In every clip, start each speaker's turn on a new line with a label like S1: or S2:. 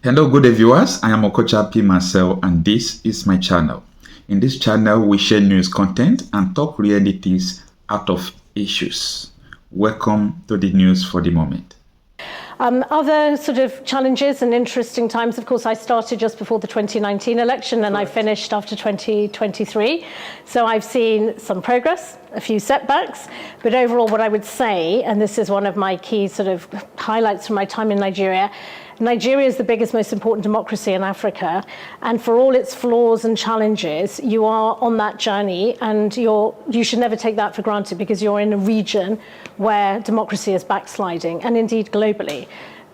S1: Hello, good day viewers. I am Okocha P. Marcel and this is my channel. In this channel, we share news content and talk realities out of issues. Welcome to the news for the moment.
S2: Other sort of challenges and interesting times, of course, I started just before the 2019 election and I finished after 2023. So I've seen some progress, a few setbacks, but overall what I would say, and this is one of my key sort of highlights from my time in Nigeria, Nigeria is the biggest, most important democracy in Africa, and for all its flaws and challenges, you are on that journey, and you should never take that for granted because you're in a region where democracy is backsliding, and indeed globally.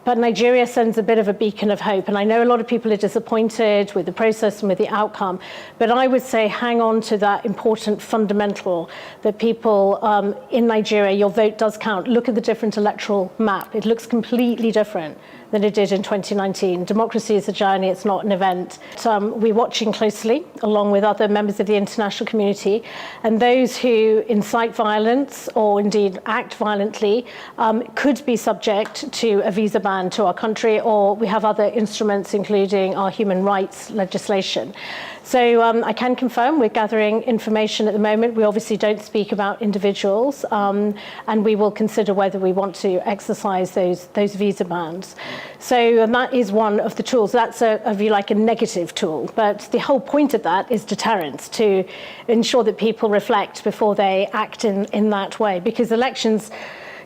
S2: But Nigeria sends a bit of a beacon of hope, and I know a lot of people are disappointed with the process and with the outcome, but I would say hang on to that important fundamental that people in Nigeria, your vote does count. Look at the different electoral map. It looks completely different than it did in 2019. Democracy is a journey, it's not an event. We're watching closely, along with other members of the international community, and those who incite violence or indeed act violently could be subject to a visa ban to our country, or we have other instruments, including our human rights legislation. So I can confirm we're gathering information at the moment. We obviously don't speak about individuals, and we will consider whether we want to exercise those visa bans. So that is one of the tools. That's if you like, a negative tool. But the whole point of that is deterrence, to ensure that people reflect before they act in that way, because elections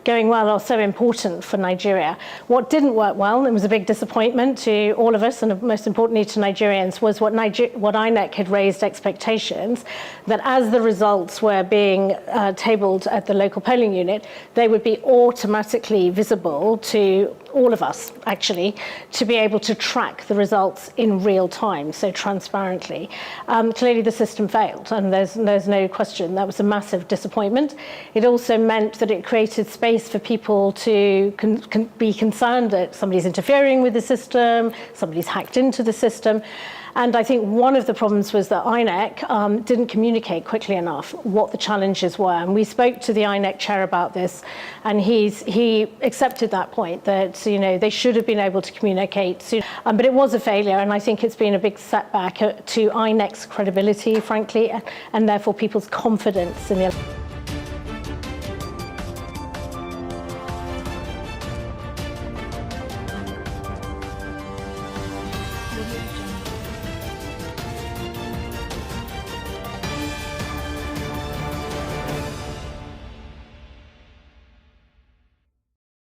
S2: going well are so important for Nigeria. What didn't work well, and it was a big disappointment to all of us, and most importantly to Nigerians, was what INEC had raised expectations, that as the results were being tabled at the local polling unit, they would be automatically visible to all of us, actually, to be able to track the results in real time, so transparently. Clearly the system failed, and there's no question. That was a massive disappointment. It also meant that it created space for people to be concerned that somebody's interfering with the system, somebody's hacked into the system. And I think one of the problems was that INEC didn't communicate quickly enough what the challenges were. And we spoke to the INEC chair about this, and he accepted that point, that they should have been able to communicate soon. But it was a failure, and I think it's been a big setback to INEC's credibility, frankly, and therefore people's confidence in the election.